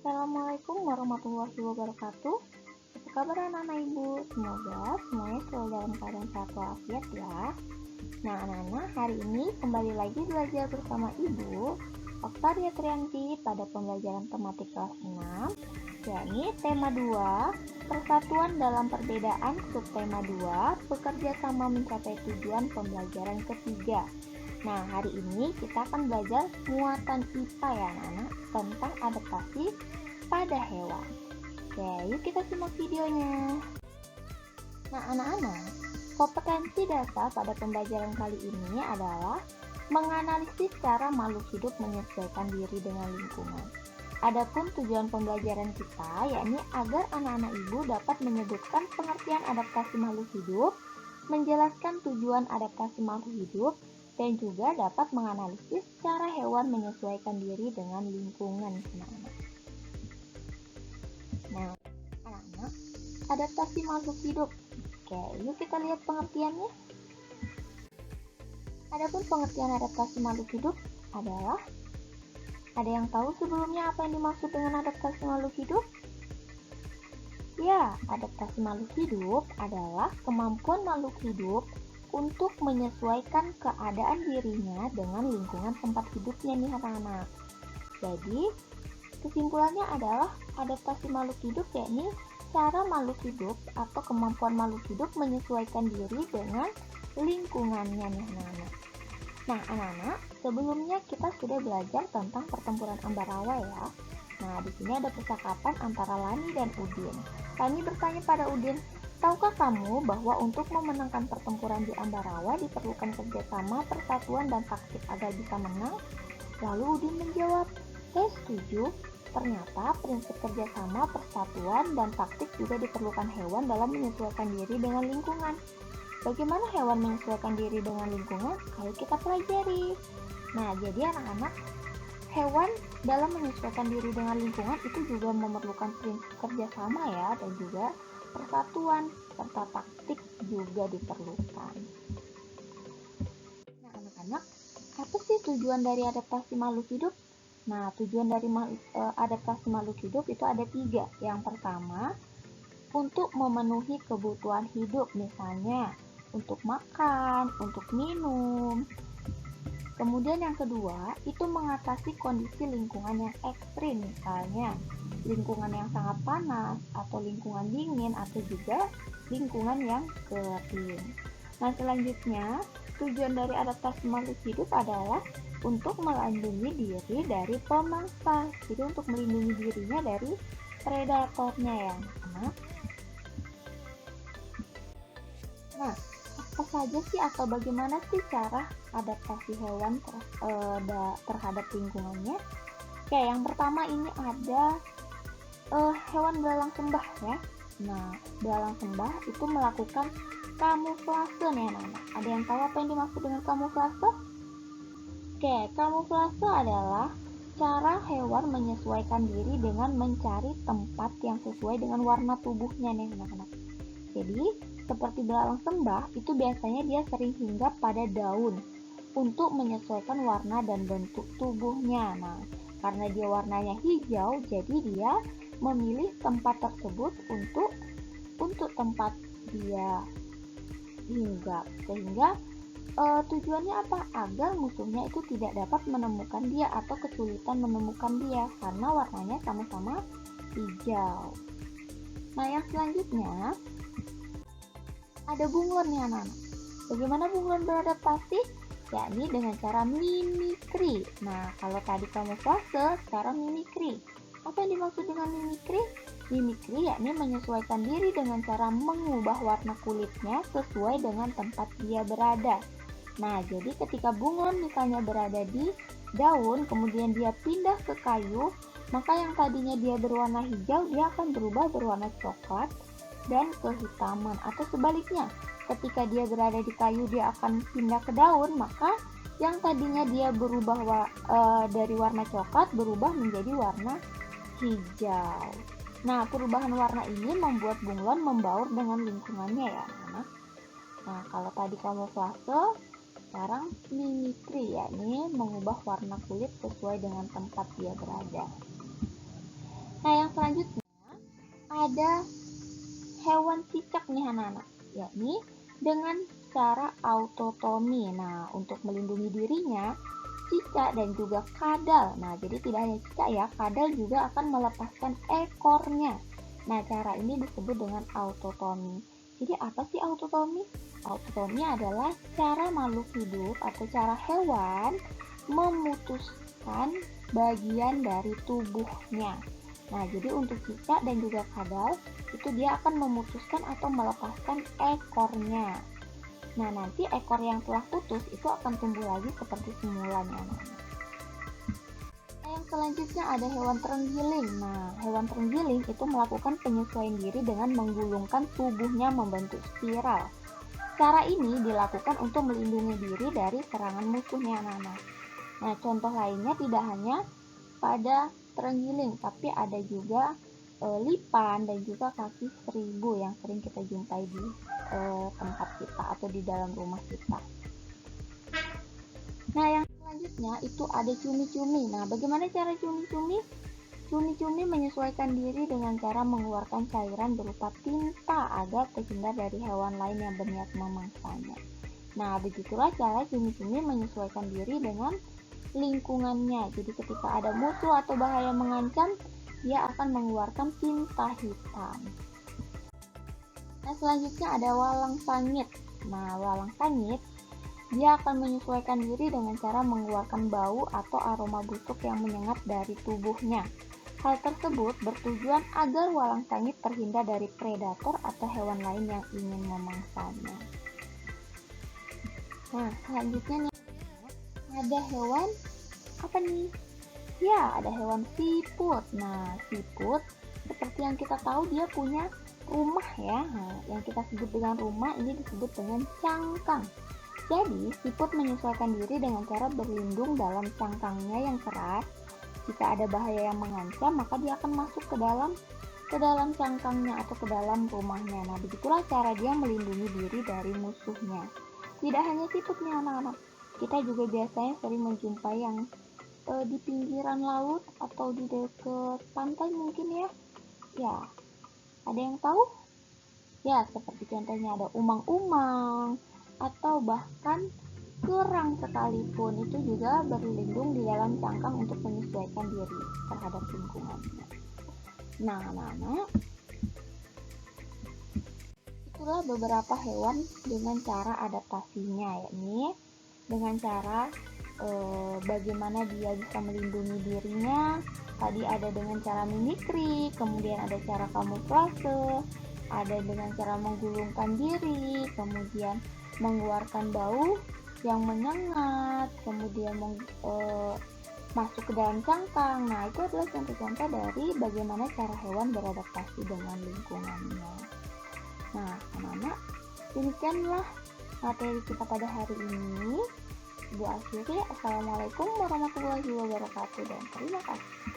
Assalamualaikum warahmatullahi wabarakatuh. Apa kabar anak-anak ibu? Semoga semuanya selalu dalam keadaan sehat walafiat ya. Nah anak-anak, hari ini kembali lagi belajar bersama ibu Oktaria Trianti pada pembelajaran tematik kelas 6, yakni tema 2, persatuan dalam perbedaan, subtema 2, bekerja sama mencapai tujuan pembelajaran ketiga. Nah, hari ini kita akan belajar muatan IPA ya anak-anak, tentang adaptasi pada hewan. Oke, yuk kita simak videonya. Nah, anak-anak, kompetensi dasar pada pembelajaran kali ini adalah menganalisis cara makhluk hidup menyesuaikan diri dengan lingkungan. Adapun tujuan pembelajaran kita yakni agar anak-anak ibu dapat menyebutkan pengertian adaptasi makhluk hidup, menjelaskan tujuan adaptasi makhluk hidup, dan juga dapat menganalisis cara hewan menyesuaikan diri dengan lingkungan. Nah, anak-anak, adaptasi makhluk hidup. Oke, yuk kita lihat pengertiannya. Adapun pengertian adaptasi makhluk hidup adalah, ada yang tahu sebelumnya apa yang dimaksud dengan adaptasi makhluk hidup? Ya, adaptasi makhluk hidup adalah kemampuan makhluk hidup untuk menyesuaikan keadaan dirinya dengan lingkungan tempat hidupnya nih anak-anak. Jadi, kesimpulannya adalah adaptasi makhluk hidup yakni cara makhluk hidup atau kemampuan makhluk hidup menyesuaikan diri dengan lingkungannya nih anak-anak. Nah anak-anak, sebelumnya kita sudah belajar tentang pertempuran Ambarawa ya. Nah di sini ada percakapan antara Lani dan Udin. Lani bertanya pada Udin, tahukah kamu bahwa untuk memenangkan pertempuran di Ambarawa diperlukan kerjasama, persatuan, dan taktik agar bisa menang? Lalu Udin menjawab, saya setuju. Ternyata prinsip kerjasama, persatuan, dan taktik juga diperlukan hewan dalam menyesuaikan diri dengan lingkungan. Bagaimana hewan menyesuaikan diri dengan lingkungan? Ayo kita pelajari. Nah, jadi anak-anak, hewan dalam menyesuaikan diri dengan lingkungan itu juga memerlukan prinsip kerjasama ya, dan juga persatuan, serta taktik juga diperlukan. Nah, anak-anak, apa sih tujuan dari adaptasi makhluk hidup? Nah, tujuan dari adaptasi makhluk hidup itu ada 3. Yang pertama, untuk memenuhi kebutuhan hidup, misalnya untuk makan, untuk minum. Kemudian yang kedua, itu mengatasi kondisi lingkungan yang ekstrim, misalnya lingkungan yang sangat panas, atau lingkungan dingin, atau juga lingkungan yang kering. Nah, selanjutnya, tujuan dari adaptasi makhluk hidup adalah untuk melindungi diri dari pemangsa. Jadi untuk melindungi dirinya dari predatornya ya, anak-anak. Nah, apa saja sih atau bagaimana sih cara adaptasi hewan terhadap lingkungannya? Oke, yang pertama ini ada hewan belalang sembah ya. Nah, belalang sembah itu melakukan kamuflase nih anak-anak. Ada yang tahu apa yang dimaksud dengan kamuflase? Oke, kamuflase adalah cara hewan menyesuaikan diri dengan mencari tempat yang sesuai dengan warna tubuhnya nih anak-anak. Jadi, seperti belalang sembah, itu biasanya dia sering hinggap pada daun untuk menyesuaikan warna dan bentuk tubuhnya. Nah, karena dia warnanya hijau, jadi dia memilih tempat tersebut untuk tempat dia hinggap. Sehingga tujuannya apa? Agar musuhnya itu tidak dapat menemukan dia atau kesulitan menemukan dia karena warnanya sama-sama hijau. Nah, yang selanjutnya ada bunglon nih anak-anak. Bagaimana bunglon beradaptasi? Yakni dengan cara mimikri. Nah, kalau tadi kamuflase, sekarang mimikri. Apa yang dimaksud dengan mimikri? Mimikri yakni menyesuaikan diri dengan cara mengubah warna kulitnya sesuai dengan tempat dia berada. Nah, jadi ketika bunglon misalnya berada di daun, kemudian dia pindah ke kayu, maka yang tadinya dia berwarna hijau, dia akan berubah berwarna coklat dan kehitaman, atau sebaliknya, ketika dia berada di kayu dia akan pindah ke daun, maka yang tadinya dia berubah dari warna coklat berubah menjadi warna hijau. Nah, perubahan warna ini membuat bunglon membaur dengan lingkungannya ya anak-anak. Nah, kalau tadi kamuflase, sekarang mimikri, yakni mengubah warna kulit sesuai dengan tempat dia berada. Nah, yang selanjutnya ada hewan cicak nih anak-anak, yakni dengan cara autotomi. Nah, untuk melindungi dirinya, cicak dan juga kadal. Nah, jadi tidak hanya cicak ya, kadal juga akan melepaskan ekornya. Nah, cara ini disebut dengan autotomi. Jadi apa sih autotomi? Autotomi adalah cara makhluk hidup atau cara hewan memutuskan bagian dari tubuhnya. Nah, jadi untuk cicak dan juga kadal, itu dia akan memutuskan atau melepaskan ekornya. Nah, nanti ekor yang telah putus itu akan tumbuh lagi seperti semula nih anak-anak. Nah, yang selanjutnya ada hewan terenggiling. Nah, hewan terenggiling itu melakukan penyesuaian diri dengan menggulungkan tubuhnya membentuk spiral. Cara ini dilakukan untuk melindungi diri dari serangan musuhnya anak-anak. Nah, contoh lainnya tidak hanya pada terenggiling, tapi ada juga lipan dan juga kaki seribu yang sering kita jumpai di tempat kita atau di dalam rumah kita. Nah, yang selanjutnya itu ada cumi-cumi. Nah, bagaimana cara cumi-cumi? Cumi-cumi menyesuaikan diri dengan cara mengeluarkan cairan berupa tinta agar terhindar dari hewan lain yang berniat memangsanya. Nah, begitulah cara cumi-cumi menyesuaikan diri dengan lingkungannya. Jadi ketika ada musuh atau bahaya mengancam, dia akan mengeluarkan tinta hitam. Nah, selanjutnya ada walang sangit. Nah, walang sangit dia akan menyesuaikan diri dengan cara mengeluarkan bau atau aroma busuk yang menyengat dari tubuhnya. Hal tersebut bertujuan agar walang sangit terhindar dari predator atau hewan lain yang ingin memangsanya. Nah, selanjutnya nih, ada hewan apa nih? Ya, ada hewan siput. Nah, siput seperti yang kita tahu dia punya rumah ya. Nah, yang kita sebut dengan rumah ini disebut dengan cangkang. Jadi, siput menyesuaikan diri dengan cara berlindung dalam cangkangnya yang keras. Jika ada bahaya yang mengancam, maka dia akan masuk ke dalam cangkangnya atau ke dalam rumahnya. Nah, begitulah cara dia melindungi diri dari musuhnya. Tidak hanya siput nih anak-anak. Kita juga biasanya sering menjumpai yang di pinggiran laut atau di dekat pantai mungkin ya. Ya, ada yang tahu? Ya, seperti contohnya ada umang-umang atau bahkan kerang sekalipun itu juga berlindung di dalam cangkang untuk menyesuaikan diri terhadap lingkungannya. Nah, anak-anak, itulah beberapa hewan dengan cara adaptasinya, yakni dengan cara bagaimana dia bisa melindungi dirinya. Tadi ada dengan cara mimikri, kemudian ada cara kamuflase, ada dengan cara menggulungkan diri, kemudian mengeluarkan bau yang menyengat, kemudian masuk ke dalam cangkang. Nah, itu adalah contoh-contoh dari bagaimana cara hewan beradaptasi dengan lingkungannya. Nah, anak-anak, demikianlah materi kita pada hari ini. Ibu akhiri, Assalamualaikum warahmatullahi wabarakatuh dan terima kasih.